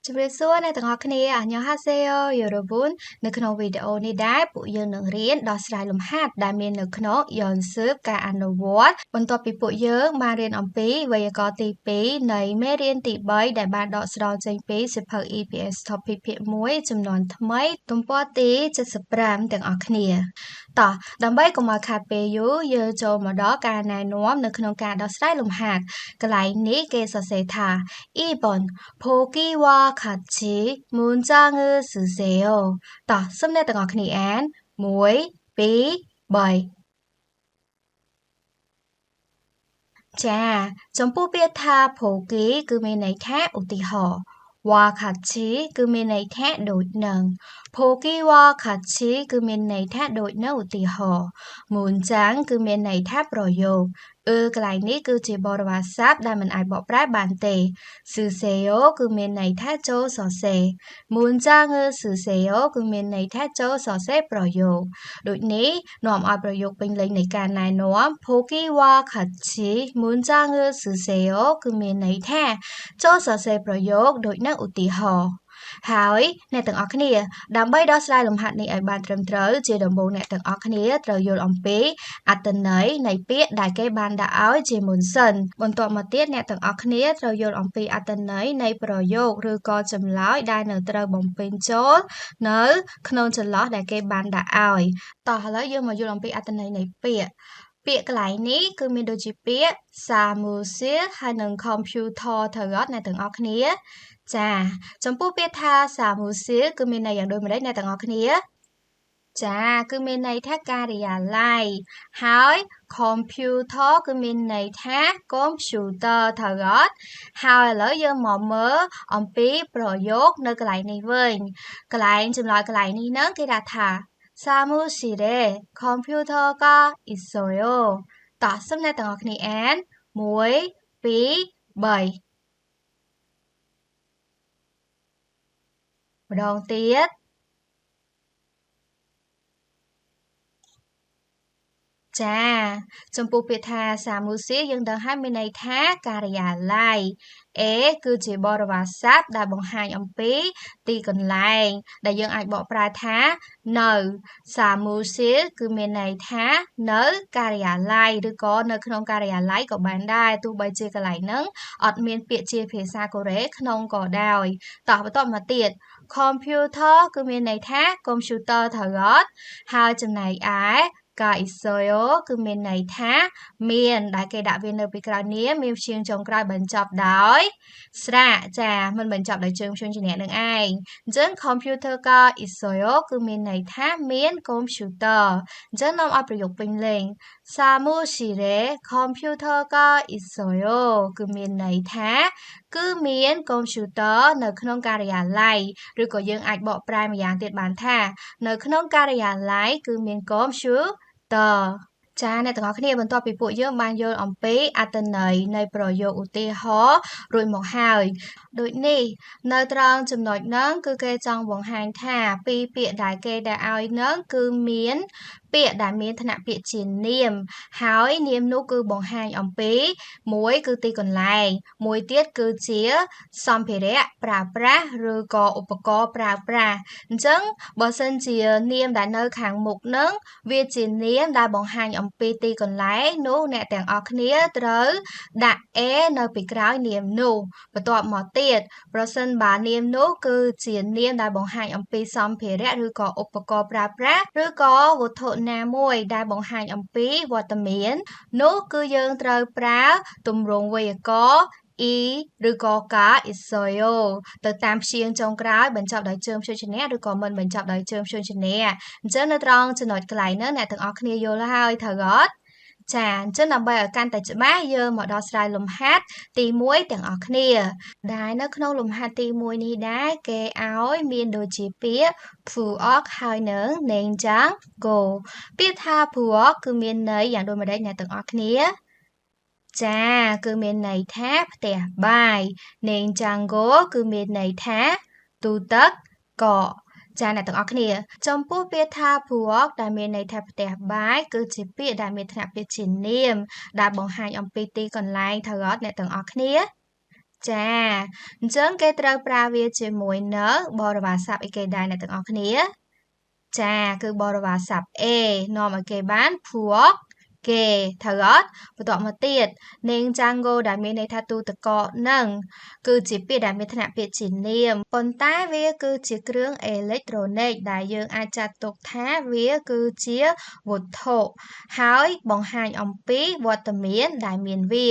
ជំរាបសួរអ្នកទាំងអស់គ្នាអញ្ញហាសេយោយូរ៉ូប៊ុននៅក្នុងវីដេអូនេះដែរពួកយើងនឹងរៀនដោះស្រាយលំហាត់ដែលមាននៅក្នុងយន្តស៊ើបការអនុវត្តបន្ទាប់ពីពួកយើងបានរៀនអំពីវេយ្យាករណ៍ទី2នៃមេរៀនទី3ដែលបានដកស្រង់ចេញពីសៀវភៅ EPS Topic ភាគ1ចំនួនថ្មីទំព័រទី75ទាំងអស់គ្នាតោះដើម្បីកុំឲ្យខាតពេលយូរយើងចូលមកដល់ការណែនាំនៅក្នុងការដោះស្រាយលំហាត់កន្លែងនេះគេសរសេរថា 2번 보기와 같이 문장을 쓰세요. 자, 수업내ទាំងអស់គ្នាអាន1 2 3ចាចំពោះពាក្យថា 보기 គឺមានន័យថាឧទាហរណ៍ 와 같이 គឺមានន័យថាដូចនឹង 보기와 같이 គឺមានន័យថាដូចនឹងឧទាហរណ៍ 문장 គឺមានន័យថាប្រយោគកន្លែងនេះគឺជាបរិវារស័ព្ទដែលមិនអាចបកប្រែបានទេ 쓰세요 គឺមានន័យថាចូលសរសេរ 문장을 쓰세요 គឺមានន័យថាចូលសរសេរប្រយោគដូចនេះនាំឲ្យប្រយោគពេញលេញនៃការណែនាំ 보기와 같이 문장을 쓰세요 គឺមានន័យថាចូលសរសេរប្រយោគដូចនឹងឧទាហរណ៍ហើយអ្នកទាំងអស់គ្នាដើម្បីដោះស្រាយលំហាត់នេះឲ្យបានត្រឹមត្រូវជាដំបូងអ្នកទាំងអស់គ្នាត្រូវយល់អំពីអត្ថន័យនៃពាក្យដែលគេបានដាក់ឲ្យជាមុនសិនបន្ទាប់មកទៀតអ្នកទាំងអស់គ្នាត្រូវយល់អំពីអត្ថន័យនៃប្រយោគឬក៏ចម្លើយដែលនៅត្រូវបំពេញចូលនៅក្នុងចន្លោះដែលគេបានដាក់ឲ្យតោះឥឡូវយើងមកយល់អំពីអត្ថន័យនៃពាក្យកន្លែងនេះគឺមានដូចជាពាក្យសាមូសៀហើយនិង computer ត្រូវអត់អ្នកទាំងអស់គ្នាចាចំពោះពាក្យថាសាមូសៀគឺមានន័យយ៉ាងដូចម្តេចអ្នកទាំងអស់គ្នាចាគឺមានន័យថាការិយាល័យហើយ computer គឺមានន័យថា computer ត្រូវអត់ហើយឥឡូវយើងមកមើលអំពីប្រយោគនៅកន្លែងនេះវិញកន្លែងចម្លើយកន្លែងនេះហ្នឹងគេដាក់ថា사무실에 컴퓨터가 있어요. 자, 수업 내ទាំងអស់គ្នាអាន1 2 3ម្ដងទៀតចាចំពោះពាក្យថាសាមូសៀយើងដឹងហើយមានន័យថាការិយាល័យគឺជាបរិវារស័ព្ទដែលបង្ហាញអំពីទីកន្លែងដែលយើងអាចបកប្រែថានៅសាមូសៀគឺមានន័យថានៅការិយាល័យឬក៏នៅក្នុងការិយាល័យក៏បានដែរទោះបីជាកន្លែងហ្នឹងអត់មានពាក្យជាភាសាកូរ៉េក្នុងក៏ដោយតោះបន្តមកទៀត computer គឺមានន័យថា computer ត្រូវអត់ហើយចំណែកឯកាអ៊ីសូយ៉ូគឺមានន័យថាមានដែលគេដាក់វានៅពីក្រោយនាមមានព្យញ្ជនចុងក្រោយបញ្ចប់ដោយស្រៈចាមិនបញ្ចប់ដោយជើងព្យញ្ជនៈនឹងឯងអញ្ចឹង computer កាអ៊ីសូយ៉ូគឺមានន័យថាមាន computer អញ្ចឹងនាំឲ្យប្រយោគពេញលេញ 사무실에 컴퓨터가 있어요 គឺមានន័យថាគឺមានកុំព្យូទ័រនៅក្នុងការិយាល័យឬក៏យើងអាចបកប្រែម្យ៉ាងទៀតបានថានៅក្នុងការិយាល័យគឺមានកុំព្យូទ័រចាអ្នកទាំងអស់គ្នាបន្ទាប់ពីពួកយើងបានយល់អំពីអត្ថន័យនៃប្រយោគឧទាហរណ៍រួចមកហើយដូចនេះនៅត្រង់ចំណុចហ្នឹងគឺគេចង់បង្ហាញថាពីរពាក្យដែលគេដាក់ឲ្យហ្នឹងគឺមានពាក្យដែលមានឋានៈពាក្យជានាមហើយនាមនោះគឺបង្ហាញអំពីមួយគឺទីកន្លែងមួយទៀតគឺជាសម្ភារៈប្រើប្រាស់ឬក៏ឧបករណ៍ប្រើប្រាស់អញ្ចឹងបើសិនជានាមដែលនៅខាងមុខនឹងវាជានាមដែលបង្ហាញអំពីទីកន្លែងនោះអ្នកទាំងអស់គ្នាត្រូវដាក់ នៅពីក្រោយនាមនោះបន្ទាប់មកទៀតប្រសិនបើនាមនោះគឺជានាមដែលបង្ហាញអំពីសម្ភារៈឬក៏ឧបករណ៍ប្រើប្រាស់ឬក៏វត្ថុណាមួយដែលបង្ហាញអំពីវត្តមាននោះគឺយើងត្រូវប្រើទម្រង់វេយ្យាករណ៍ ឬក៏កាអ៊ីសូយ៉ូទៅតាមព្យញ្ជនចុងក្រោយបញ្ចប់ដោយជើងព្យញ្ជនៈឬក៏មិនបញ្ចប់ដោយជើងព្យញ្ជនៈអញ្ចឹងនៅត្រង់ចំណុចកន្លែងហ្នឹងអ្នកទាំងអស់គ្នាយល់ហើយត្រូវអត់ចាអញ្ចឹងដើម្បីឲ្យកាន់តែច្បាស់យើងមកដល់ស្រាយលំហាត់ទី1ទាំងអស់គ្នាដែលនៅក្នុងលំហាត់ទី1នេះដែរគេឲ្យមានដូចជាពាក្យ puok ហើយនឹង 냉장고 ពាក្យថា puok គឺមានន័យយ៉ាងដូចម្តេចអ្នកទាំងអស់គ្នាចាគឺមានន័យថាផ្ទះបាយ 냉장고 គឺមានន័យថាទូទឹកកកចាអ្នកទាំងអស់គ្នាចំពោះពាក្យថាភួកដែលមានន័យថាផ្ទះបាយគឺជាពាក្យដែលមានឋានៈពាក្យជានាមដែលបង្ហាញអំពីទីកន្លែងត្រូវអត់អ្នកទាំងអស់គ្នា ចាអញ្ចឹងគេត្រូវប្រើវាជាមួយនឹងបរិវារស័ព្ទអីគេដែរអ្នកទាំងអស់គ្នាចាគឺបរិវារស័ព្ទ A នាំឲ្យគេបានភួកគេត្រូវអត់បន្ទាប់មកទៀតនាងចាងហ្គោដែលមានន័យថាទូទឹកកកនឹងគឺជាពាក្យដែលមានឋានៈពាក្យជានាមប៉ុន្តែវាគឺជាគ្រឿងអេឡិចត្រូនិកដែលយើងអាចចាត់ទុកថាវាគឺជាវត្ថុហើយបង្ហាញអំពីវត្តមានដែលមានវា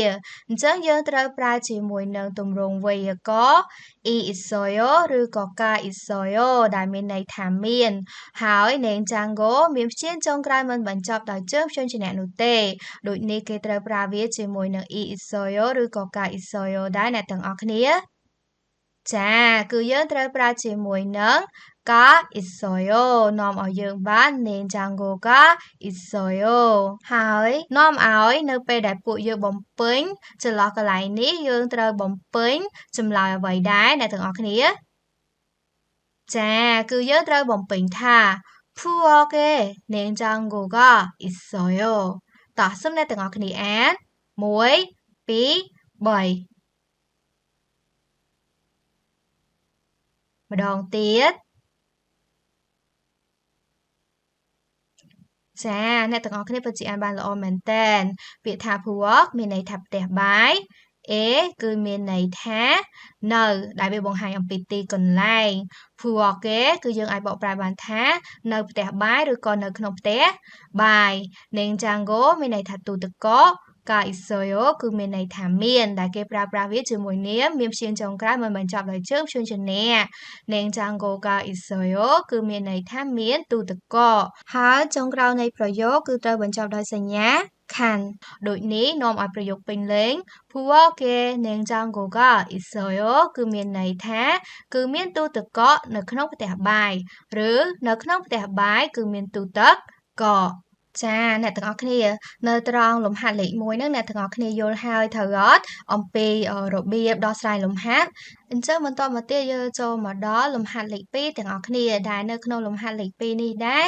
អញ្ចឹងយើងត្រូវប្រើជាមួយនឹងទម្រង់វេយ្យាករណ៍ i isoyo ឬក៏ ka isoyo ដែលមានន័យថាមានហើយនាងចាងហ្គោមានព្យាញ្ចុងក្រោយមិនបញ្ចប់ដោយជើងព្យញ្ជនៈនោះទេដូចនេះគេត្រូវប្រើវាជាមួយនឹង i isoyo ឬក៏ ka isoyo ដែរអ្នកទាំងអស់គ្នាចាគឺយើងត្រូវប្រើជាមួយនឹង ka isoyo នាំឲ្យយើងបាននាងចាងហ្គោ ka isoyo ហើយនាំឲ្យនៅពេលដែលពួកយើងបំពេញចន្លោះកន្លែងនេះយើងត្រូវបំពេញចម្លើយអ្វីដែរអ្នកទាំងអស់គ្នាចាគឺយើងត្រូវបំពេញថា부엌에 냉장고가 있어요. តោះសូមអ្នកទាំងអស់គ្នាអាន1 2 3ម្ដងទៀតចាអ្នកទាំងអស់គ្នាពិតជាអានបានល្អមែនតើពាក្យថាភួកមានន័យថាផ្ទះបាយA គឺមានន័យថានៅដែលវាបង្ហាញអំពីទីកន្លែងភួកេគឺយើងអាចបកប្រែបានថានៅផ្ទះបាយឬក៏នៅក្នុងផ្ទះបាយនេងចាងហ្គោមានន័យថាទូទឹកកកកាអ៊ីសូយ៉ូគឺមានន័យថាមានដែលគេប្រើប្រាស់វាជាមួយនាមមានព្យញ្ចុងក្រោយមិនបញ្ចប់ដោយជើងព្យញ្ជនៈនេងចាងហ្គោកាអ៊ីសូយ៉ូគឺមានន័យថាមានទូទឹកកកហើយចុងក្រោយនៃប្រយោគគឺត្រូវបញ្ចប់ដោយសញ្ញាខាន់ដូចនេះនាំឲ្យប្រយោគពេញលេង부엌에 냉장고가 있어요 គឺមានន័យថាគឺមានទូទឹកកកនៅក្នុងផ្ទះបាយឬនៅក្នុងផ្ទះបាយគឺមានទូទឹកកកចាអ្នកទាំងអស់គ្នានៅត្រង់លំហាត់លេខ1ហ្នឹងអ្នកទាំងអស់គ្នាយល់ហើយត្រូវអត់អំពីរបៀបដោះស្រាយលំហាត់អញ្ចឹងបន្តមកទៀតយើងចូលមកដល់លំហាត់លេខ2ទាំងអស់គ្នាដែលនៅក្នុងលំហាត់លេខ2នេះដែរ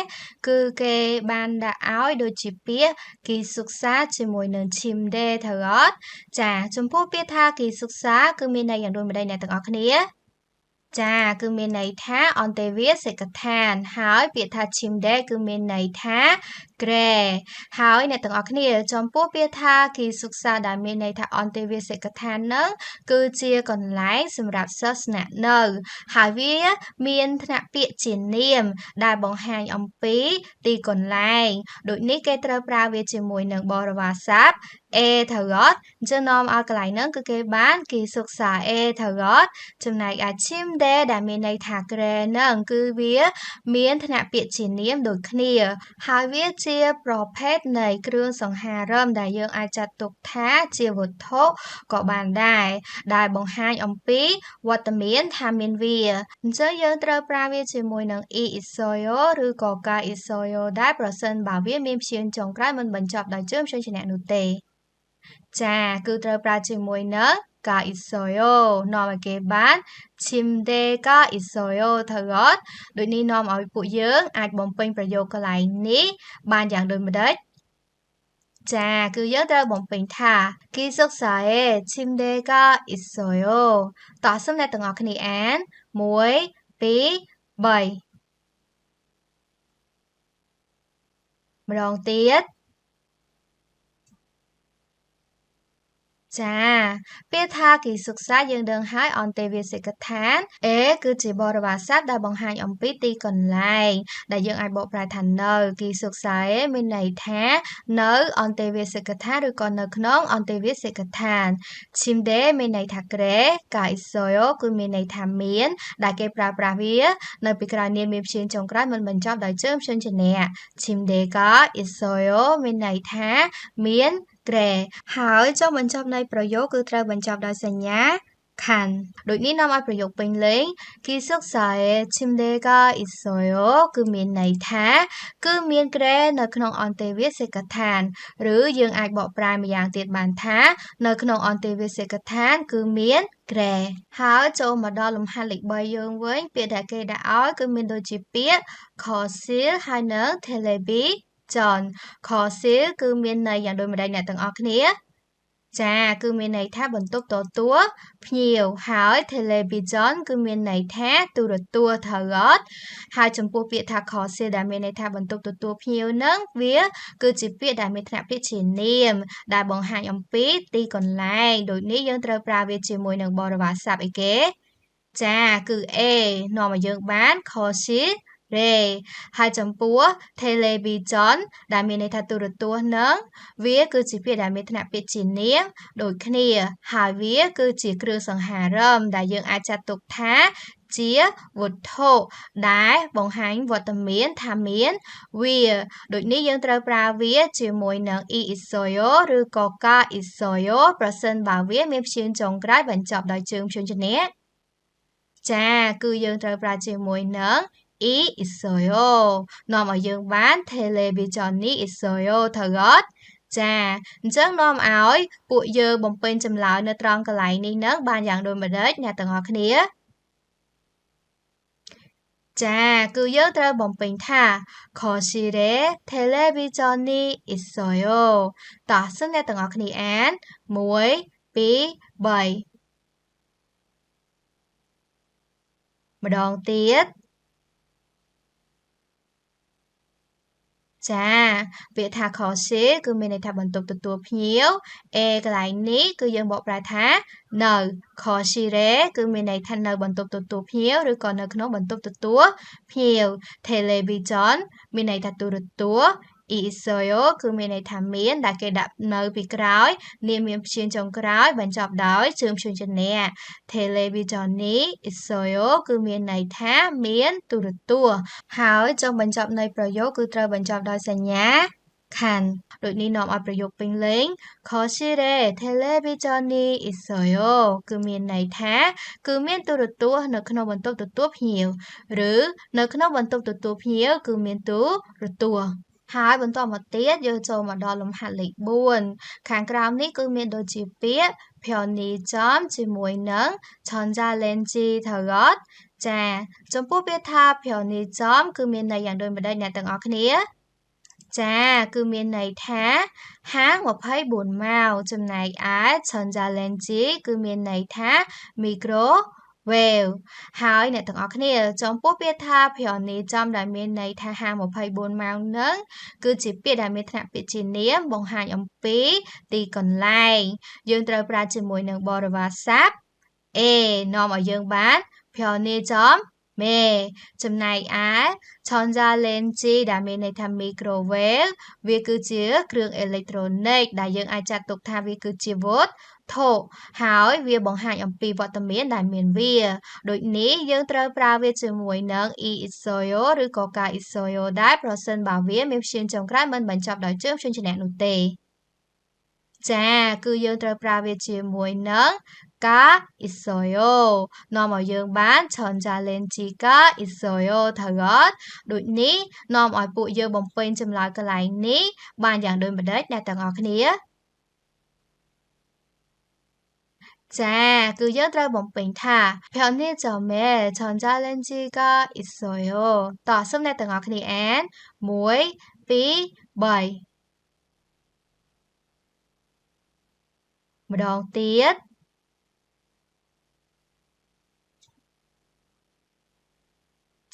គឺគេបានដាក់ឲ្យដូចជាពាក្យគីសុក្សាជាមួយនឹងឈីមដេត្រូវអត់ចាចំពោះពាក្យថាគីសុក្សាគឺមានន័យយ៉ាងដូចម្ដេចអ្នកទាំងអស់គ្នាចាគឺមានន័យថាអន្តេវាសិកដ្ឋានហើយពាក្យថាឈីមដេគឺមានន័យថាក្រែហើយអ្នកទាំងអស់គ្នាចំពោះពាក្យថាគីសុក្សាដែលមានន័យថាអន្តេវាសិកដ្ឋាននឹងគឺជាកន្លែងសម្រាប់សិស្សស្នាក់នៅហើយវាមានថ្នាក់ពាក្យជានាមដែលបង្ហាញអំពីទីកន្លែងដូចនេះគេត្រូវប្រើវាជាមួយនឹងបរិវារស័ព្ទA ត្រូវអត់អញ្ចឹងនាំឲ្យកន្លែងហ្នឹងគឺគេបានគីសុក្សា A ត្រូវអត់ចំណែកឯឈីមដេដែលមានន័យថាក្រែហ្នឹងគឺវាមានថ្នាក់ពាក្យជានាមដូចគ្នាហើយវាជាប្រភេទនៃគ្រឿងសង្ហារឹមដែលយើងអាចចាត់ទុកថាជាវត្ថុក៏បានដែរដែលបង្ហាញអំពីវត្តមានថាមានវាអញ្ចឹងយើងត្រូវប្រើវាជាមួយនឹង i isoyo ឬក៏ ka isoyo ដែរប្រសិនបើវាមានព្យញ្ចុងក្រោយមិនបញ្ចប់ដោយជើងព្យញ្ជនៈនោះទេចាគឺត្រូវប្រើជាមួយនឹង ka isoyo នាំឲ្យគេបាន chimde가 있어요 ត្រូវអត់ដូចនេះនាំឲ្យពួកយើងអាចបំពេញប្រយោគកន្លែងនេះបានយ៉ាងដូចម្ដេចចាគឺយើងត្រូវបំពេញថា 기숙사에 침대가 있어요 តោះសូមអ្នកទាំងអស់គ្នាអាន1 2 3ម្ដងទៀតចាពាក្យថាគីសុក្សាយើងដឹងហើយអន្តេវាសិកដ្ឋាន A គឺជាបរិវារស័ព្ទដែលបង្ហាញអំពីទីកន្លែងដែលយើងអាចបកប្រែថានៅគីសុក្សា A មានន័យថានៅអន្តេវាសិកដ្ឋានឬក៏នៅក្នុងអន្តេវាសិកដ្ឋានឈីមដេមានន័យថាក្រែកាអ៊ីសូយ៉ូគឺមានន័យថាមានដែលគេប្រើប្រាស់វានៅពីក្រោយនាមមានព្យញ្ចុងក្រោយមិនបញ្ចប់ដោយជើងព្យញ្ជនៈឈីមដេកាអ៊ីសូយ៉ូមានន័យថាមានក្រែហើយចុងបញ្ចប់នៃប្រយោគគឺត្រូវបញ្ចប់ដោយសញ្ញាខាន់ដូចនេះនាំឲ្យប្រយោគពេញលេងគីសុក្សាអេឈីមដេកាអ៊ីសូយ៉ូគឺមានន័យថាគឺមានក្រែនៅក្នុងអន្តេវាសិកដ្ឋានឬយើងអាចបកប្រែម្យ៉ាងទៀតបានថានៅក្នុងអន្តេវាសិកដ្ឋានគឺមានក្រែហើយចូលមកដល់លំហាត់លេខ3យើងវិញពាក្យដែលគេដាក់ឲ្យគឺមានដូចជាពាក្យ Kosil ហើយនិង Telebi ចនខស៊ីលគឺមានន័យយ៉ាងដូចម្ដេចអ្នកទាំងអស់គ្នា ចាគឺមានន័យថាបន្ទប់ទទួលភ្ញៀវហើយ television គឺមានន័យថាទូរទស្សន៍ត្រូវអត់ហើយចំពោះពាក្យថា concert ដែលមានន័យថាបន្ទប់ទទួលភ្ញៀវនឹងវាគឺជាពាក្យដែលមានថ្នាក់ពាក្យជានាមដែលបង្ហាញអំពីទីកន្លែងដូចនេះយើងត្រូវប្រើវាជាមួយនឹងបរិវារស័ព្ទអីគេចាគឺ A នាំឲ្យយើងបាន concert រេហើយចំពោះ television ដែលមានន័យថាទូរទស្សន៍នឹងវាគឺជាពាក្យដែលមានថ្នាក់ពាក្យជានាមដូចគ្នាហើយវាគឺជាគ្រឿងសង្ហារឹមដែលយើងអាចចាត់ទុកថាជាវត្ថុដែលបង្ហាញវត្តមានថាមានវាដូចនេះយើងត្រូវប្រើវាជាមួយនឹង e isoyo ឬក៏ ka isoyo ប្រសិនបើវាមានព្យញ្ជនចុងក្រោយបញ្ចប់ដោយជើងព្យញ្ជនៈចាគឺយើងត្រូវប្រើជាមួយនឹង e isoyo នាំឲ្យយើងបាន television ni isoyo ត្រូវអត់ចាអញ្ចឹងនាំឲ្យពួកយើងបំពេញចម្លើយនៅត្រង់កន្លែងនេះនឹងបានយ៉ាងដូចម្តេចអ្នកទាំងអស់គ្នាចាគឺយើងត្រូវបំពេញថា 거실에 텔레비전이 있어요 តោះសូមអ្នកទាំងអស់គ្នាអាន1 2 3ម្ដងទៀតចាពាក្យថា crochet គឺមានន័យថាបន្ទប់ទទួលភ្ញៀវ A កន្លែងនេះគឺយើងបកប្រែថានៅ crochere គឺមានន័យថានៅបន្ទប់ទទួលភ្ញៀវឬក៏នៅក្នុងបន្ទប់ទទួលភ្ញៀវ television មានន័យថាទូរទស្សន៍ isoyo គឺមានន័យថាមានដែលគេដាក់នៅពីក្រោយនាមមានព្យញ្ជនចុងក្រោយបញ្ចប់ដោយជើងព្យញ្ជនៈ television នេះ isoyo គឺមានន័យថាមានទូរទស្សន៍ហើយចុងបញ្ចប់នៃប្រយោគគឺត្រូវបញ្ចប់ដោយសញ្ញាខាន់ដូចនេះនាំឲ្យប្រយោគពេញលេង 거실에 텔레비전이 있어요 គឺមានន័យថាគឺមានទូរទស្សន៍នៅក្នុងបន្ទប់ទទួលភ្ញៀវឬនៅក្នុងបន្ទប់ទទួលភ្ញៀវគឺមានទូរទស្សន៍ហើយបន្តមកទៀតយើងចូលមកដល់លំហាត់លេខ4ខាងក្រោមនេះគឺមានដូចជាពាក្យ 편의점 ជាមួយនឹង 전자레인지 ត្រូវអត់ចាចំពោះពាក្យថា 편의점 គឺមានន័យយ៉ាងដូចម្តេចអ្នកទាំងអស់គ្នាចាគឺមានន័យថាហាង24ម៉ោងចំណែកឯ 전자레인지 គឺមានន័យថា microwave ហើយអ្នកទាំងអស់គ្នាចំពោះពាក្យថា 편의점 ដែលមានន័យថាហាង24ម៉ោងនឹងគឺជាពាក្យដែលមានថ្នាក់ពាក្យជានាមបង្ហាញអំពីទីកន្លែងយើងត្រូវប្រើជាមួយនឹងបរិវារស័ព្ទ A នាំឲ្យយើងបាន 편의점 មេចំណែកឯ 전자레인지 ដែលមានន័យថា microwave វាគឺជាគ្រឿងអេឡិចត្រូនិកដែលយើងអាចចាត់ទុកថាវាគឺជាវត្ថុហើយវាបង្ហាញអំពីវត្តមានដែលមានវាដូចនេះយើងត្រូវប្រើវាជាមួយនឹង e isoyo ឬក៏ ka isoyo ដែរប្រសិនបើវាមានព្យញ្ជនចុងក្រោយមិនបញ្ចប់ដោយជើងព្យញ្ជនៈនោះទេចាគឺយើងត្រូវប្រើវាជាមួយនឹង ka isoyo នាំឲ្យយើងបាន 전자레인지 ka isoyo ត្រូវអត់ដូចនេះនាំឲ្យពួកយើងបំពេញចម្លើយកន្លែងនេះបានយ៉ាងដូចម្តេចអ្នកទាំងអស់គ្នាចាគឺយើងត្រូវបំពេញថា 편의점에 전자레인지가 있어요 តោះសូមអ្នកទាំងអស់គ្នាអាន1 2 3ម្ដងទៀត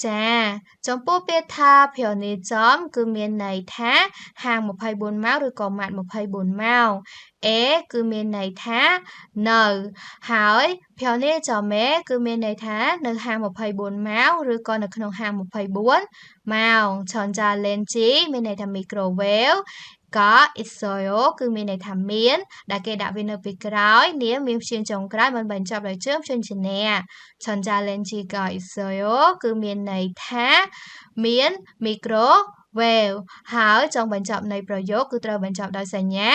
ចាចំពោះពាក្យថា 편의점 គឺមានន័យថាហាង24ម៉ោងឬក៏ម៉ាត24ម៉ោង A គឺមានន័យថានៅហើយ 편의점에 គឺមានន័យថានៅហាង24ម៉ោងឬក៏នៅក្នុងហាង24ម៉ោង 전자레인지 មានន័យថា microwaveក៏ isoyo គឺមានន័យថាមានដែលគេដាក់វានៅពីក្រោយនាមមានព្យញ្ជនចុងក្រោយមិនបញ្ចប់ដោយជើងព្យញ្ជនៈ 전자레인지ក៏ isoyo គឺមានន័យថាមាន microwave ហើយចុងបញ្ចប់នៃប្រយោគគឺត្រូវបញ្ចប់ដោយសញ្ញា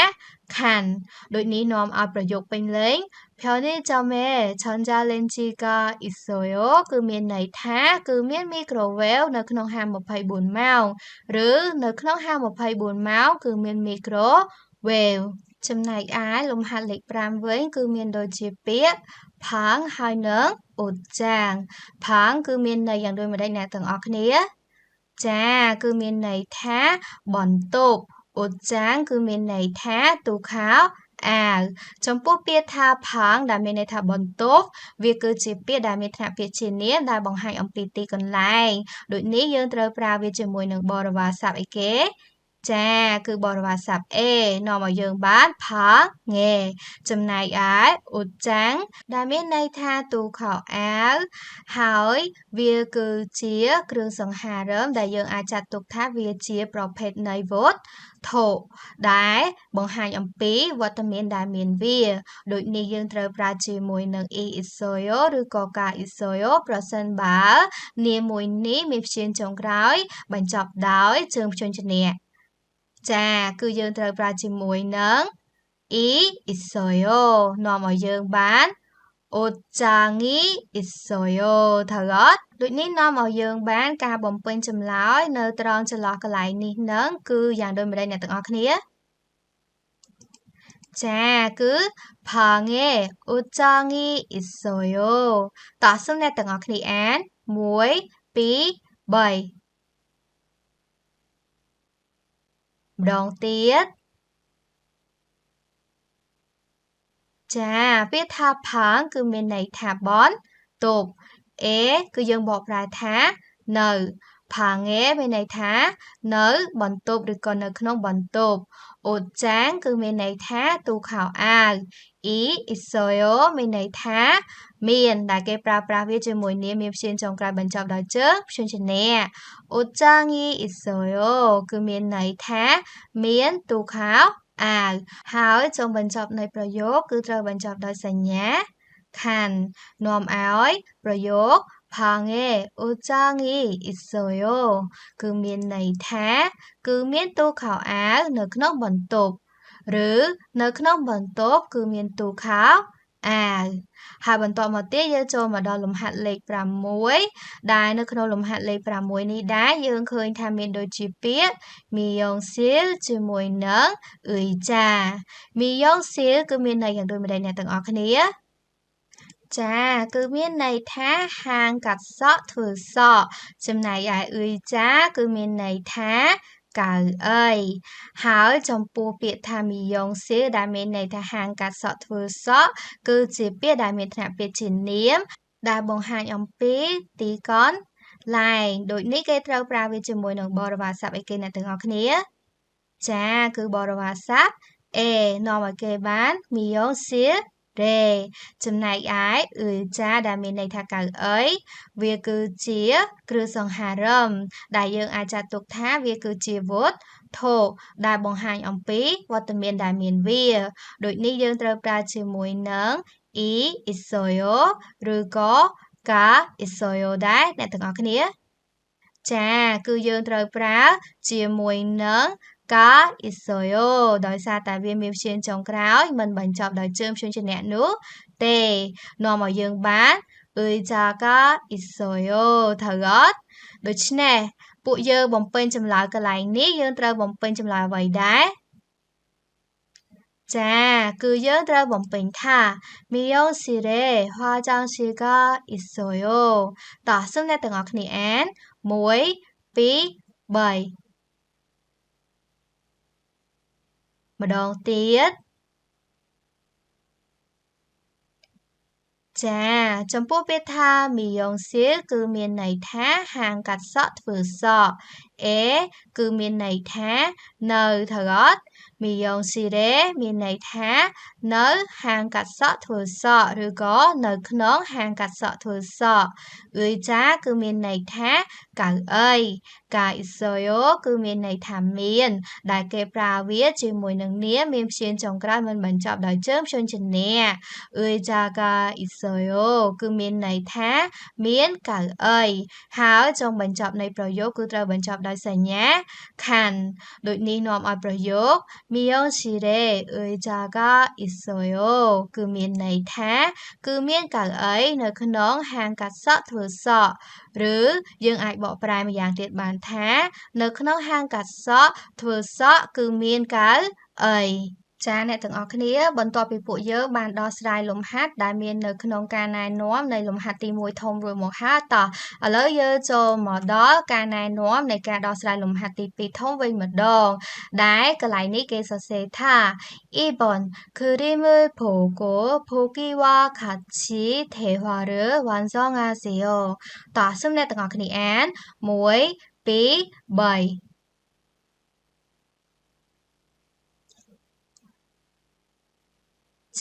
ខាន់ដូចនេះនាំឲ្យប្រយោគពេញលេង 편의점에 전자레인지가 있어요 គឺមានន័យថាគឺមាន microwave នៅក្នុងហាង24ម៉ោងឬនៅក្នុងហាង24ម៉ោងគឺមាន microwave ចំណែកឯលំហាត់លេខ5វិញគឺមានដូចជាពាក្យ ផាងហើយនឹងអ៊ូចាងផាងគឺមានន័យយ៉ាងដូចម្តេចអ្នកទាំងអស់គ្នាចាគឺមានន័យថាបន្ទប់អ៊ូចាងគឺមានន័យថាទូខោ ចំពោះពាក្យថាផាងដែលមានន័យថាបន្ទប់វាគឺជាពាក្យដែលមានថ្នាក់ពាក្យជានាមដែលបង្ហាញអំពីទីកន្លែងដូចនេះយើងត្រូវប្រើវាជាមួយនឹងបរិវារស័ព្ទអីគេចាគឺបរិវារស័ព្ទ A នាំឲ្យយើងបានផាងេចំណែកឯអ៊ុចាំងដែលមានន័យថាទូខោអាវហើយវាគឺជាគ្រឿងសង្ហារឹមដែលយើងអាចចាត់ទុកថាវាជាប្រភេទនៃវត្ថុដែលបង្ហាញអំពីវត្តមានដែលមានវាដូចនេះយើងត្រូវប្រើជាមួយនឹង e isoyo ឬក៏ ka isoyo ប្រសិនបើនាមមួយនេះមានព្យាញ្ចុងក្រោយបញ្ចប់ដោយជើងព្យញ្ជនៈចាគឺយើងត្រូវប្រើជាមួយនឹង e isoyo នាំឲ្យយើងបានអូចាងីអ៊ីសូយ៉ូត្រូវអត់ដូចនេះនាំឲ្យយើងបានការបំពេញចម្លើយនៅត្រង់ចន្លោះកន្លែងនេះនឹងគឺយ៉ាងដូចម្ដេចអ្នកទាំងអស់គ្នាចាគឺផាងេអូចាងីអ៊ីសូយ៉ូតោះសូមអ្នកទាំងអស់គ្នាអាន1 2 3ម្ដងទៀតចាពាក្យថាផាងគឺមានន័យថាបនទប់អេគឺយើងបកប្រែថានៅផាងេមានន័យថានៅបន្ទប់ឬក៏នៅក្នុងបន្ទប់អូចាងគឺមានន័យថាទូខោអាវអ៊ីអ៊ីសូយ៉ូមានន័យថាមានដែលគេប្រើប្រាស់វាជាមួយនាមមានព្យាញ្ចុងក្រោយបញ្ចប់ដោយជើងព្យញ្ជនៈអូចាងអ៊ីអ៊ីសូយ៉ូគឺមានន័យថាមានទូខោអាវហើយចុងបញ្ចប់នៃប្រយោគគឺត្រូវបញ្ចប់ដោយសញ្ញាខាន់នាំឲ្យប្រយោគផាងេអូចាងីអ៊ីសូយ៉ូគឺមានន័យថាគឺមានទូខោអាវនៅក្នុងបន្ទប់ឬនៅក្នុងបន្ទប់គឺមានទូខោអាវហើយបន្តមកទៀតយើងចូលមកដល់លំហាត់លេខ6ដែលនៅក្នុងលំហាត់លេខ6នេះដែរយើងឃើញថាមានដូចជាពាក្យមីយ៉ងសៀលជាមួយនឹងអ៊ុយចាមីយ៉ងសៀលគឺមានន័យយ៉ាងដូចម្ដេចអ្នកទាំងអស់គ្នាចាគឺមានន័យថាហាងកាត់សក់ធ្វើសក់ចំណែកឯអ៊ុយចាគឺមានន័យថាកៅអីហើយចំពោះពាក្យថាមីយ៉ងសៀដែលមានន័យថាហាងកាត់សក់ធ្វើសក់គឺជាពាក្យដែលមានថ្នាក់ពាក្យជានាមដែលបង្ហាញអំពីទីកន្លែងដូចនេះគេត្រូវប្រើវាជាមួយនឹងបរិវារស័ព្ទអីគេអ្នកទាំងអស់គ្នាចាគឺបរិវារស័ព្ទ A នាំឲ្យគេបានមីយ៉ងសៀរេចំណែកឯអ៊ឺចាដែលមានន័យថាកៅអីវាគឺជាគ្រឿងសង្ហារឹមដែលយើងអាចចាត់ទុកថាវាគឺជាវត្ថុដែលបង្ហាញអំពីវត្តមានដែលមានវាដូចនេះយើងត្រូវប្រើជាមួយនឹងអ៊ីអ៊ីសូយ៉ូឬក៏កាអ៊ីសូយ៉ូដែរអ្នកទាំងអស់គ្នាចាគឺយើងត្រូវប្រើជាមួយនឹងកាអ៊ីសូយ៉ូដោយសារតែវាមានព្យាញ្ចុងក្រោយមិនបញ្ចប់ដោយជើងព្យញ្ជនៈនោះទេនាំឲ្យយើងបានអ៊ុយចាកាអ៊ីសូយ៉ូត្រូវអត់ដូច្នេះពួកយើងបំពេញចម្លើយកន្លែងនេះយើងត្រូវបំពេញចម្លើយអ្វីដែរចាគឺយើងត្រូវបំពេញថាមីយ៉ងស៊ីរេហွာចောင်းស៊ីកាអ៊ីសូយ៉ូតោះសូមអ្នកទាំងអស់គ្នាអាន1 2 3ម្ដងទៀតចាចំពោះពាក្យថាមីយ៉ងសៀលគឺមានន័យថាហាងកាត់សក់ធ្វើសក់អេគឺមានន័យថានៅត្រូវអត់មីយ៉ងស៊ីរេមានន័យថានៅហាងកាត់សក់ធ្វើសក់ឬក៏នៅក្នុងហាងកាត់សក់ធ្វើសក់អ៊ុយចាគឺមានន័យថាកៅអីកាអ៊ីសូយ៉ូគឺមានន័យថាមានដែលគេប្រើវាជាមួយនឹងនាមមានព្យាញ្ចុងក្រោយមិនបញ្ចប់ដោយជើងព្យញ្ជនៈអ៊ុយចាកាអ៊ីសូយ៉ូគឺមានន័យថាមានកៅអីហើយចុងបញ្ចប់នៃប្រយោគគឺត្រូវបញ្ចប់ដោយសញ្ញាខាន់ដូចនេះនាំឲ្យប្រយោគមីយ៉ងស៊ីរេអ៊ុយចាកាអ៊ីសូយ៉ូគឺមានន័យថាគឺមានកៅអីនៅក្នុងហាងកាត់សក់ធ្វើសក់ឬយើងអាចបកប្រែម្យ៉ាងទៀតបានថានៅក្នុងហាងកាត់សក់ធ្វើសក់គឺមានកៅអី ចាអ្នកទាំងអស់គ្នាបន្ទាប់ពីពួកយើងបានដោះស្រាយលំហាត់ដែលមាននៅក្នុងការណែនាំនៃលំហាត់ទី1ធំរួចមកហើយតោះឥឡូវយើងចូលមកដល់ការណែនាំនៃការដោះស្រាយលំហាត់ទី2ធំវិញម្ដងដែលកន្លែងនេះគេសរសេរថា 2번 그림을 보고 보기와 같이 대화를 완성하세요 តោះសូមអ្នកទាំងអស់គ្នាអាន1 2 3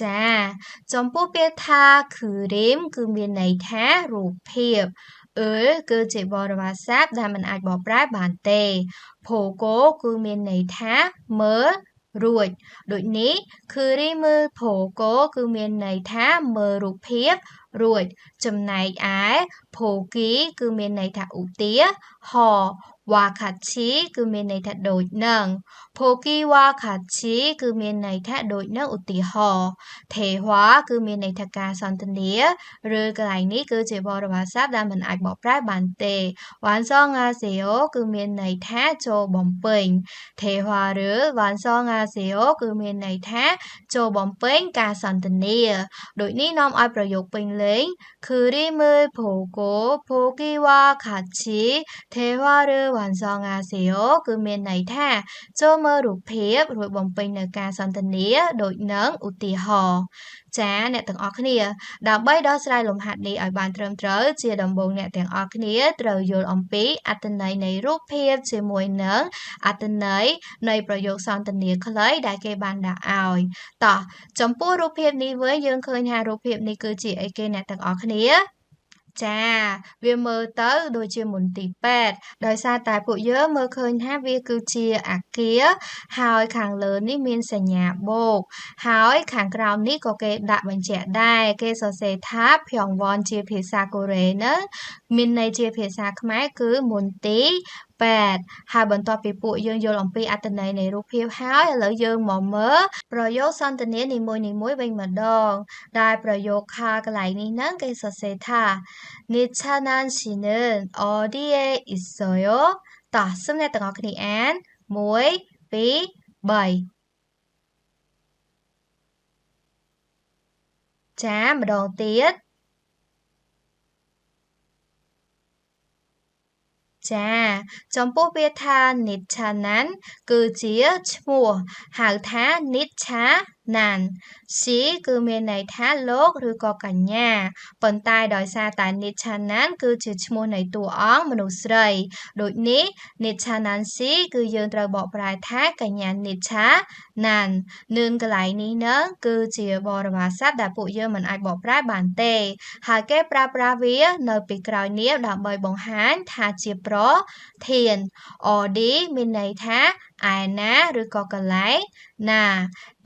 ចាចំពោះពាក្យថា cream គឺមានន័យថារូបភាពគឺជាបរិយាស័ព្ទដែលមិនអាចបកប្រែបានទេ Pogo គឺមានន័យថាមើលរួចដូចនេះ cream Pogo គឺមានន័យថាមើលរូបភាពរួចចំណែកឯ Pogi គឺមានន័យថាឧទាហរណ៍ Wakachi គឺមានន័យថាដូចនឹង Pogi Wakachi គឺមានន័យថាដូចនឹងឧទាហរណ៍ Tehwa គឺមានន័យថាការសន្ទនាឬកន្លែងនេះគឺជាបរិយាស័ព្ទដែលមិនអាចបកប្រែបានទេ Wansongaseo គឺមានន័យថាចូលបំពេញ Tehwa ឬ Wansongaseo គឺមានន័យថាចូលបំពេញការសន្ទនាដូចនេះនាំឲ្យប្រយោគពេញលេង 그림을 보고 보기와 같이 대화를 완성하세요 គឺមានន័យថាចូលមើលរូបភាពរួចបំពេញនៅការសន្ទនាដូចនឹងឧទាហរណ៍ចាអ្នកទាំងអស់គ្នាដើម្បីដោះស្រាយលំហាត់នេះឲ្យបានត្រឹមត្រូវជាដំបូងអ្នកទាំងអស់គ្នាត្រូវយល់អំពីអត្ថន័យនៃរូបភាពជាមួយនឹងអត្ថន័យនៃប្រយោគសន្ទនាខ្លីដែលគេបានដាក់ឲ្យតោះចំពោះរូបភាពនេះវិញយើងឃើញថារូបភាពនេះគឺជាអីគេអ្នកទាំងអស់គ្នាចាវាមើលទៅដូចជាមន្ទីរពេទ្យដោយសារតែពួកយើងមើលឃើញថាវាគឺជាអគារហើយខាងលើនេះមានសញ្ញាបូកហើយខាងក្រោមនេះក៏គេដាក់បញ្ជាក់ដែរគេសរសេរថា Pyeongwon ជាភាសាកូរ៉េណាមានន័យជាភាសាខ្មែរគឺមន្ទីរពេទ្យហើយបន្ទាប់ពីពួកយើងយល់អំពីអត្ថន័យនៃរូបភាពហើយឥឡូវយើងមកមើលប្រយោគសន្ទនានីមួយៗវិញម្ដងដែលប្រយោគខាងកន្លែងនេះហ្នឹងគេសរសេរថា 니찬한 씨는 어디에 있어요? តោះសូមអ្នកទាំងអស់គ្នាអាន1 2 3ចាម្ដងទៀតចាចំពោះពាក្យថា Nichanan គឺជាឈ្មោះហៅថា Nichanan she គឺមានន័យថាលោកឬក៏កញ្ញាប៉ុន្តែដោយសារតែ Nichanan គឺជាឈ្មោះនៃតួអង្គមនុស្សស្រីដូចនេះ Nichanan she គឺយើងត្រូវបកប្រែថាកញ្ញា Nichanan នឹងកន្លែងនេះនឹងគឺជាបរិយាស័ព្ទដែលពួកយើងមិនអាចបកប្រែបានទេហើយគេប្រើប្រាស់វានៅពីក្រោយនាមដើម្បីបង្ហាញថាជាប្រធាន OD មានន័យថាឯណាឬក៏កន្លែងណា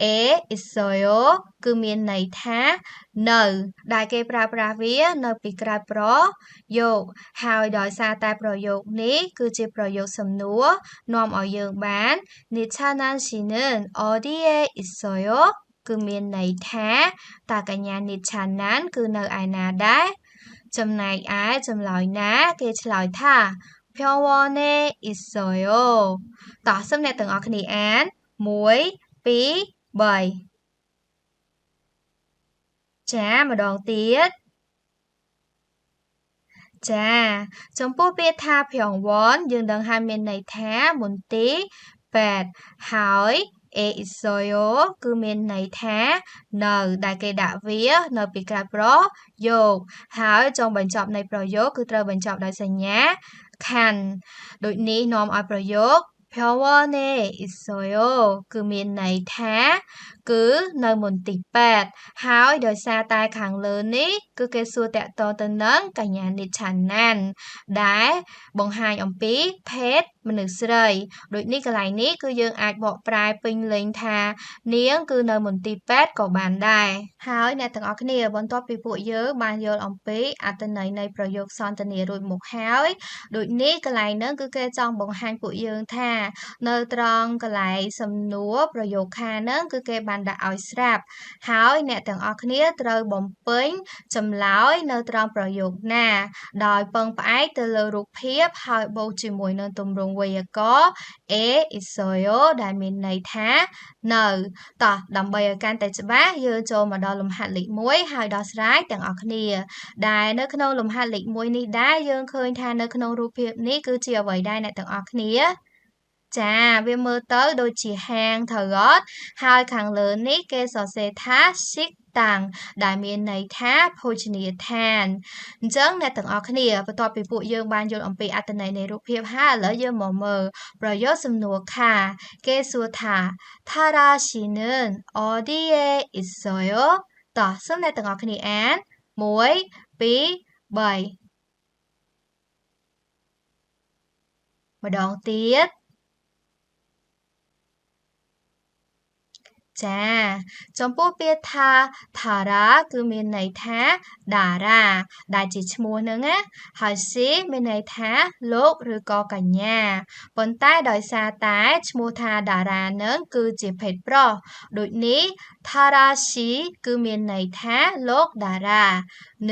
អេ 있어요 គឺមានន័យថានៅដែលគេប្រើប្រាស់វានៅពីក្រោយប្រយោគហើយដោយសារតែប្រយោគនេះគឺជាប្រយោគសំណួរនាំឲ្យយើងបាន 니찬한 씨는 어디에 있어요 គឺមានន័យថាតើកញ្ញា 니찬한 គឺនៅឯណាដែរចំណែកឯចម្លើយណាគេឆ្លើយថា 병원에 있어요 តោះសូមអ្នកទាំងអស់គ្នាអាន1 2 3ចាម្ដងទៀតចាចំពោះពាក្យថា Pyeongwon យើងដឹងហើយមានន័យថាមន្ទីរពេទ្យហើយអេ 있어요 គឺមានន័យថានៅដែលគេដាក់វានៅពីក្រោយប្រយោគហើយចុងបញ្ចប់នៃប្រយោគគឺត្រូវបញ្ចប់ដោយសញ្ញាខាន់ដូចនេះនាំឲ្យប្រយោគ 병원에 있어요 គឺមានន័យថាគឺនៅមន្ទីរពេទ្យហើយដោយសារតែខាងលើនេះគឺគេសួរតាក់ទងទៅនឹងកញ្ញា Nichanan ដែលបង្ហាញអំពីភេទមនុស្សស្រីដូចនេះកន្លែងនេះគឺយើងអាចបកប្រែពេញលេញថានាងគឺនៅមន្ទីរពេទ្យក៏បានដែរហើយអ្នកទាំងអស់គ្នាបន្ទាប់ពីពួកយើងបានយល់អំពីអត្ថន័យនៃប្រយោគសន្ទនារួចមកហើយដូចនេះកន្លែងហ្នឹងគឺគេចង់បង្ហាញពួកយើងថានៅត្រង់កន្លែងសំណួរប្រយោគខាងហ្នឹងគឺគេបាន ដាក់ឲ្យស្រាប់ហើយអ្នកទាំងអស់គ្នាត្រូវបំពេញចម្លើយនៅត្រង់ប្រយោគណាដោយពឹងផ្អែកទៅលើរូបភាពហើយបូកជាមួយនឹងទម្រង់វេយ្យាករណ៍ 있어요 ដែលមានន័យថានៅតោះដើម្បីឲ្យកាន់តែច្បាស់យើងចូលមកដល់លំហាត់លេខ1ហើយដោះស្រាយទាំងអស់គ្នាដែលនៅក្នុងលំហាត់លេខ1នេះដែរយើងឃើញថានៅក្នុងរូបភាពនេះគឺជាអ្វីដែរអ្នកទាំងអស់គ្នាចាវាមើលទៅដូចជាហាងត្រូវអត់ហើយខាងលើនេះគេសរសេរថា chic តាំងដែលមានន័យថាភោជនីយដ្ឋានអញ្ចឹងអ្នកទាំងអស់គ្នាបន្ទាប់ពីពួកយើងបានយល់អំពីអត្ថន័យនៃរូបភាពហើយឥឡូវយើងមកមើលប្រយោគសំណួរខាគេសួរថា 타라 씨는 어디에 있어요? តោះសូមអ្នកទាំងអស់គ្នាអាន1 2 3ម្ដងទៀតចាចំពោះពាក្យថា Thara គឺមានន័យថាតារាដែលជាឈ្មោះហ្នឹងណាហើយ she មានន័យថាលោកឬក៏កញ្ញាប៉ុន្តែដោយសារតែឈ្មោះថាតារាហ្នឹងគឺជាភេទប្រុសដូចនេះ Thara she គឺមានន័យថាលោកតារា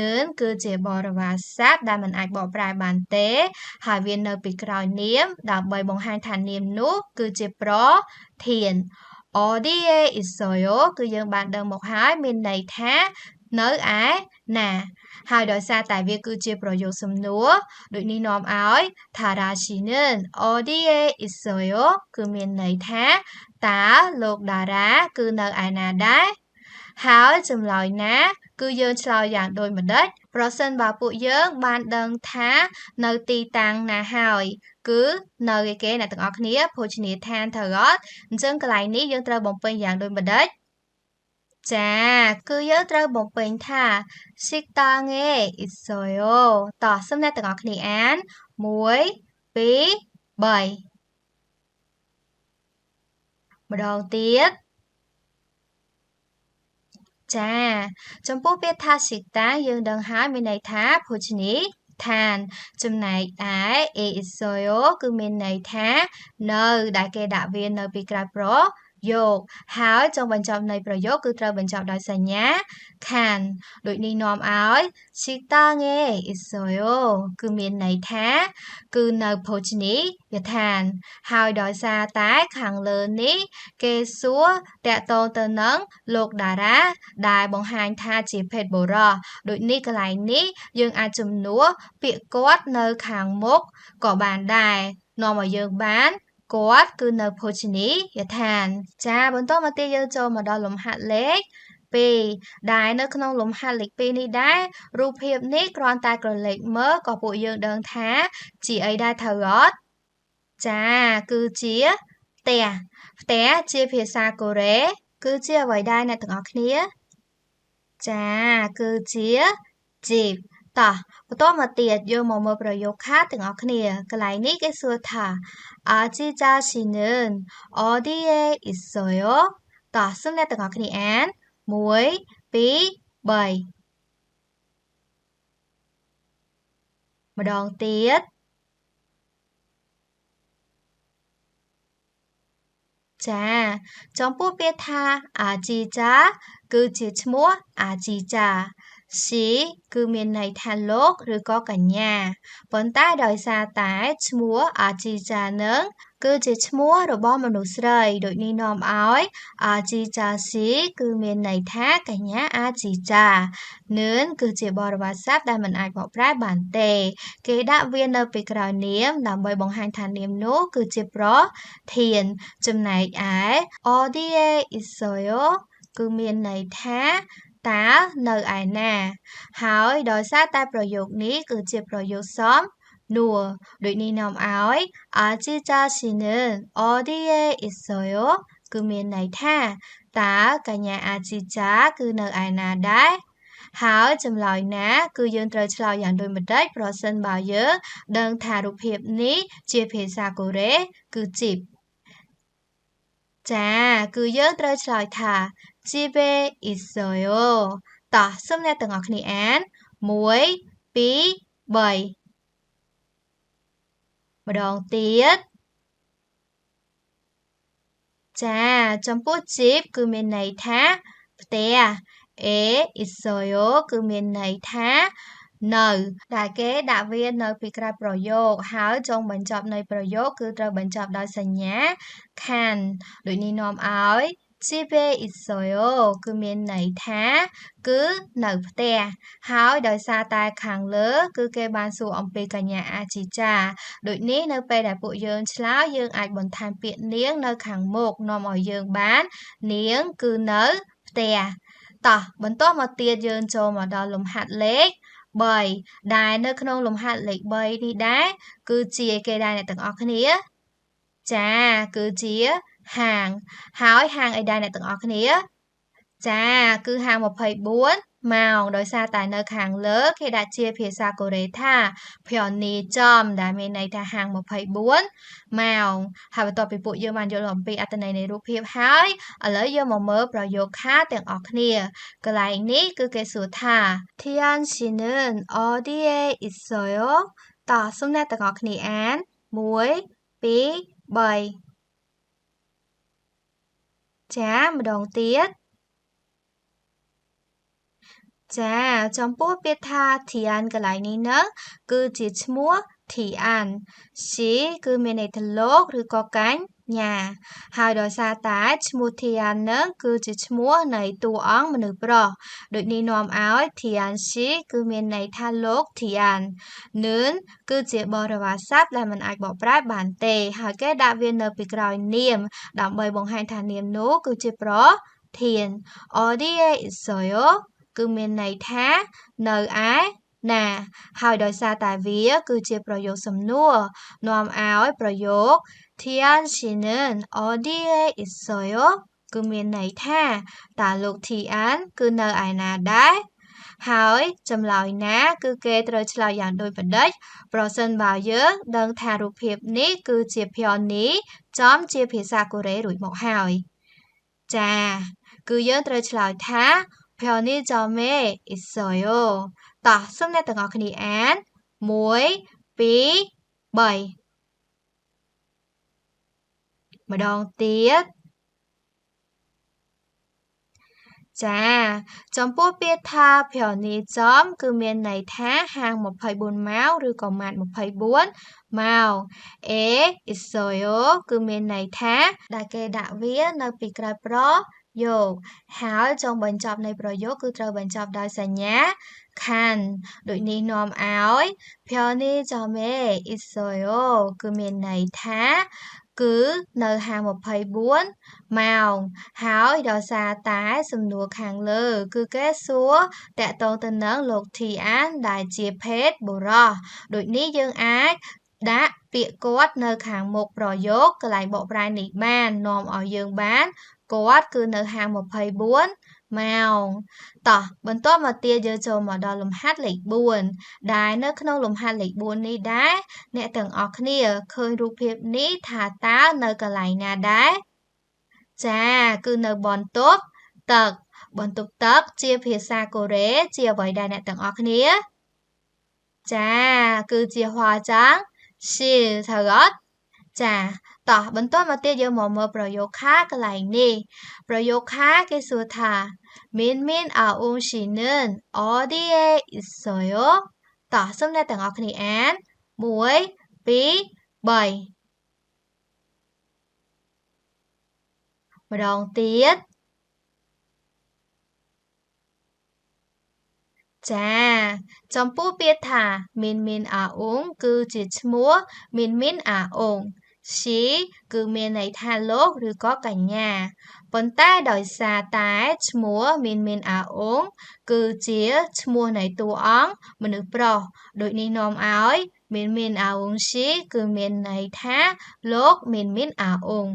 នឹងគឺជាបរិវារស័ព្ទដែលមិនអាចបកប្រែបានទេហើយវានៅពីក្រោយនាមដើម្បីបង្ហាញថានាមនោះគឺជាប្រធាន어디에 있어요 គឺយើងបានដឹងមកហើយមានន័យថានៅឯណាហើយដោយសារតែវាគឺជាប្រយោគសំណួរដូចនេះនាំឲ្យ타라씨는 어디에 있어요 គឺមានន័យថាតើលោកតារាគឺនៅឯណាដែរហើយចម្លើយណាគឺយើងឆ្លើយយ៉ាងដូចម្ដេចប្រសិនបើពួកយើងបានដឹងថានៅទីតាំងណាហើយគឺនៅឯគេអ្នកទាំងអស់គ្នាភោជនីយដ្ឋានត្រូវអត់អញ្ចឹងកន្លែងនេះយើងត្រូវបំពេញយ៉ាងដូចម្ដេចចាគឺយើងត្រូវបំពេញថា 식당에 있어요 តោះសូមអ្នកទាំងអស់គ្នាអាន1 2 3ម្ដងទៀតចាចំពោះពាក្យថា 식당 យើងដឹងហើយមានន័យថាភោជនីយដ្ឋានចំណែកឯ 있어요 គឺមានន័យថានៅដែលគេដាក់វានៅពីក្រោយប្រយោគហើយចុងបញ្ចប់នៃប្រយោគគឺត្រូវបញ្ចប់ដោយសញ្ញាខានដូចនេះនាំឲ្យ 식당에 있어요 គឺមានន័យថាគឺនៅភោជនីយដ្ឋានហើយដោយសារតែខាងលើនេះគេសួរតាក់ទងទៅនឹងលោកតារាដែលបង្ហាញថាជាភេទបុរសដូចនេះកន្លែងនេះយើងអាចជំនួសពាក្យគាត់នៅខាងមុខក៏បានដែរនាំឲ្យយើងបានគាត់គឺនៅភោជនីយដ្ឋានចាបន្តមកទៀតយើងចូលមកដល់លំហាត់លេខ2ដែលនៅក្នុងលំហាត់លេខ2នេះដែររូបភាពនេះគ្រាន់តែក្រឡេកមើលក៏ពួកយើងដឹងថាជាអីដែរត្រូវអត់ចាគឺជាផ្ទះជាភាសាកូរ៉េគឺជាអ្វីដែរអ្នកទាំងអស់គ្នាចាគឺជា jeep តោះបន្តមកទៀតយើងមកមើលប្រយោគខាទាំងអស់គ្នាកន្លែងនេះគេសួរថា 아지자씨는 어디에 있어요? តោះសូមអ្នកទាំងអស់គ្នាអាន1 2 3ម្ដងទៀតចាចំពោះពាក្យថាអាជីចាគឺជាឈ្មោះអាជីចាស៊ីគឺមានន័យថាលោកឬក៏កញ្ញាប៉ុន្តែដោយសារតែឈ្មោះអាជីចានឹងគឺជាឈ្មោះរបស់មនុស្សស្រីដូចនេះនាំឲ្យអាជីចាស៊ីគឺមានន័យថាកញ្ញាអាជីចានឹងគឺជាបរិវារស័ព្ទដែលមិនអាចបកប្រែបានទេគេដាក់វានៅពីក្រោយនាមដើម្បីបង្ហាញថានាមនោះគឺជាប្រធានចំណែកឯ 어디에 있어요 គឺមានន័យថាតើនៅឯណាហើយដោយសារតែប្រយោគនេះគឺជាប្រយោគសំនួរដូចនេះនាំឲ្យ아지자씨는 어디에 있어요 គឺមានន័យថាតើកញ្ញាអាជីចាគឺនៅឯណាដែរហើយចម្លើយណាគឺយើងត្រូវឆ្លើយយ៉ាងដូចម្តេចប្រសិនបើយើងដឹងថារូបភាពនេះជាភាសាកូរ៉េគឺ jeep ចាគឺយើងត្រូវឆ្លើយថា 집에 있어요 តោះសូមអ្នកទាំងអស់គ្នាអាន1 2 3ម្ដងទៀត ចាចំពោះ jeep គឺមានន័យថាផ្ទះ 있어요 គឺមានន័យថានៅដែលគេដាក់វានៅពីក្រោយប្រយោគហើយចុងបញ្ចប់នៃប្រយោគគឺត្រូវបញ្ចប់ដោយសញ្ញា can ដូចនេះនាំឲ្យ 집에 있어요 គឺមានន័យថាគឺនៅផ្ទះហើយដោយសារតែខាងលើគឺគេបានសួរអំពីកញ្ញាអាជីចាដូចនេះនៅពេលដែលពួកយើងឆ្លើយយើងអាចបន្ថែមពាក្យនាងនៅខាងមុខនាំឲ្យយើងបាននាងគឺនៅផ្ទះតោះបន្ទាប់មកទៀតយើងចូលមកដល់លំហាត់លេខ3ដែលនៅក្នុងលំហាត់លេខ3នេះដែរគឺជាគេដែរអ្នកទាំងអស់គ្នាចាគឺជាហាងហើយហាងអីដែរអ្នកទាំងអស់គ្នាចាគឺហាង24ម៉ោងដោយសារតែនៅខាងលើគេដាក់ជាភាសាកូរ៉េថាភ័នីចំដែលមានន័យថាហាង24ម៉ោងហើយបន្ទាប់ពីពួកយើងបានយល់អំពីអត្ថន័យនៃរូបភាពហើយឥឡូវយើងមកមើលប្រយោគខាទាំងអស់គ្នាកន្លែងនេះគឺគេសួរថា티안 씨는 어디에 있어요? តោះសូមអ្នកទាំងអស់គ្នាអាន1 2 3ចាម្ដងទៀតចាចំពោះពាក្យថា Tian កន្លែងនេះនឹងគឺជាឈ្មោះ Tian គឺមានន័យថាលោកឬក៏កញ្ញាហើយដោយសារតែឈ្មោះ Tian នឹងគឺជាឈ្មោះនៃតួអង្គមនុស្សប្រុសដូចនេះនាំឲ្យ Tian គឺមានន័យថាលោក Tian នឹងគឺជាបរិវារស័ព្ទដែលមិនអាចបកប្រែបានទេហើយគេដាក់វានៅពីក្រោយនាមដើម្បីបង្ហាញថានាមនោះគឺជាប្រធាន 어디에 있어요 គឺមានន័យថានៅឯណាហើយដោយសារតែវាគឺជាប្រយោគសំណួរនាំឲ្យប្រយោគ 티안 씨는 어디에 있어요 គឺមានន័យថាតើលោក 티안 គឺនៅឯណាដែរហើយចម្លើយណាគឺគេត្រូវឆ្លើយយ៉ាងដូចបន្តិចប្រសិនបើយើងដឹងថារូបភាពនេះគឺជាភ័នីចំជាភាសាកូរ៉េរួចមកហើយចាគឺយើងត្រូវឆ្លើយថា편의점에 있어요. តោះសូមអ្នកទាំងអស់គ្នាអាន1 2 3ម្ដងទៀតចាចំពោះពាក្យថា편의점គឺមានន័យថាហាង24ម៉ោងឬក៏ម៉ាត24ម៉ោង있어요គឺមានន័យថាដែលគេដាក់វានៅពីក្រោយប្រយោគហើយចុងបញ្ចប់នៃប្រយោគគឺត្រូវបញ្ចប់ដោយសញ្ញា can ដូចនេះនាំឲ្យ편의점에 있어요 គឺមានន័យថាគឺនៅហាង24ម៉ោងហើយដោយសារតែសំណួរខាងលើគឺគេសួរតាក់ទងទៅនឹងលោក Tian ដែលជាភេទបុរសដូចនេះយើងអាចដាក់ពាក្យគាត់នៅខាងមុខប្រយោគកន្លែងបកប្រែនេះបាននាំឲ្យយើងបានគាត់គឺនៅហាង24ម៉ោងតោះបន្ទាប់មកទៀតយើងចូលមកដល់លំហាត់លេខ4ដែលនៅក្នុងលំហាត់លេខ4នេះដែរអ្នកទាំងអស់គ្នាឃើញរូបភាពនេះថាតើនៅកន្លែងណាដែរចាគឺនៅបន្ទប់ទឹកបន្ទប់ទឹកជាភាសាកូរ៉េជាអ្វីដែរអ្នកទាំងអស់គ្នាចាគឺជាហွာចាងស៊ីថើតចាតោះបន្ទាប់មកទៀតយើងមកមើលប្រយោគខាកន្លែងនេះប្រយោគខាគេសួរថា민민 아웅 씨는 어디에 있어요? តោះសូមអ្នកទាំងអស់គ្នាអាន1 2 3ម្ដងទៀតចាចំពោះពាក្យថាមីនអាអ៊ុងគឺជាឈ្មោះមីនអាអ៊ុងស៊ីគឺមានន័យថាលោកឬក៏កញ្ញាប៉ុន្តែដោយសារតែឈ្មោះមីនអាអ៊ុងគឺជាឈ្មោះនៃតួអង្គមនុស្សប្រុសដូចនេះនាំឲ្យមីនអាអ៊ុងស៊ីគឺមានន័យថាលោកមីនអាអ៊ុង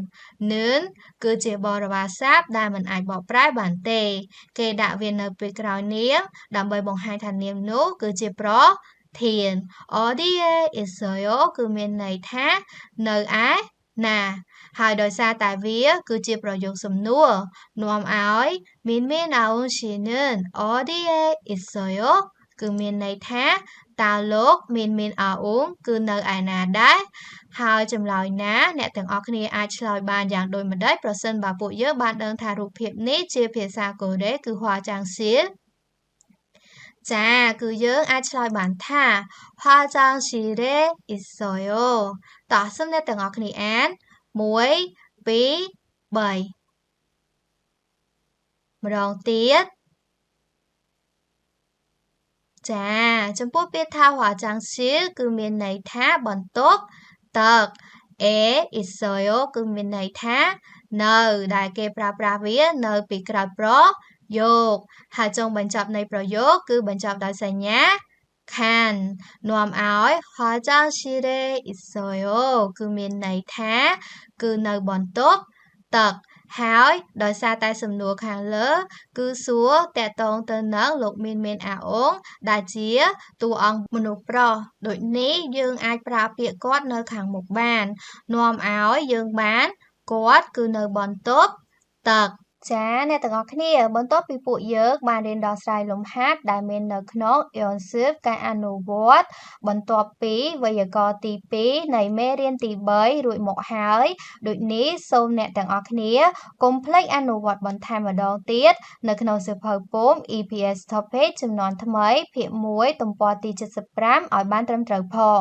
នឹងគឺជាបរិវារស័ព្ទដែលមិនអាចបកប្រែបានទេគេដាក់វានៅពេលក្រោយនាមដើម្បីបង្ហាញថានាមនោះគឺជាប្រធាន 어디에 있어요 គឺមានន័យថានៅឯណាហើយដោយសារតែវាគឺជាប្រយោគសំណួរនាំឲ្យមីនអាអ៊ុងស៊ីនឹង 어디에 있어요 គឺមានន័យថាតើលោកមានអអ៊ុងគឺនៅឯណាដែរហើយចម្លើយណាអ្នកទាំងអស់គ្នាអាចឆ្លើយបានយ៉ាងដូចម្តេចប្រសិនបើពួកយើងបានដឹងថារូបភាពនេះជាភាសាកូរ៉េគឺហួរចាងសៀលចាគឺយើងអាចឆ្លើយបានថា화장실에있어요តោះសូមអ្នកទាំងអស់គ្នាអាន1 2 3ម្ដងទៀតចាចំពោះពាក្យថាហួរចាងសៀលគឺមានន័យថាបន្ទប់ទឹកអេអ៊ីសយោគឺមានន័យថានៅដែលគេប្រើប្រាស់វានៅពីក្រោយប្រយោគហើយចុងបញ្ចប់នៃប្រយោគគឺបញ្ចប់ដោយសញ្ញាខាននាំឲ្យហួរចាងស៊ីរេអ៊ីសយោគឺមានន័យថាគឺនៅបន្ទប់ទឹកហើយដោយសារតែសំណួរខាងលើគឺសួរតកតងទៅនឹងលោកមានអាអងដែលជាតួអង្គមនុស្សប្រុសដូចនេះយើងអាចប្រើពាក្យគាត់នៅខាងមុខបាននាំឲ្យយើងបានគាត់គឺនៅបន្ទប់ទឹកចាអ្នកទាំងអស់គ្នាបន្ទាប់ពីពួកយើងបានរៀនដោះស្រាយលំហាត់ដែលមាននៅក្នុងអ៊ុនសៀវការអនុវត្តបន្ទាប់ពីវេយ្យាករណ៍ទី2នៃមេរៀនទី3រួចមកហើយដូចនេះសូមអ្នកទាំងអស់គ្នាកុំភ្លេចអនុវត្តបន្ថែមម្ដងទៀតនៅក្នុងសៀវភៅពុម្ព EPS Topic ចំនួនថ្មីភាគ1ទំព័រទី75ឲ្យបានត្រឹមត្រូវផង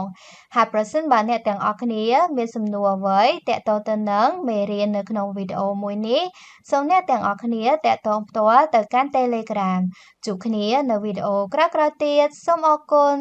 ហើយប្រសិនបើអ្នកទាំងអស់គ្នាមានសំណួរអ្វីទាក់ទងទៅនឹងមេរៀននៅក្នុងវីដេអូមួយនេះសូមអ្នកទាំងអស់គ្នាតាក់ទងផ្ទាល់ទៅកាន់ Telegram ជួបគ្នានៅវីដេអូក្រោយៗទៀតសូមអរគុណ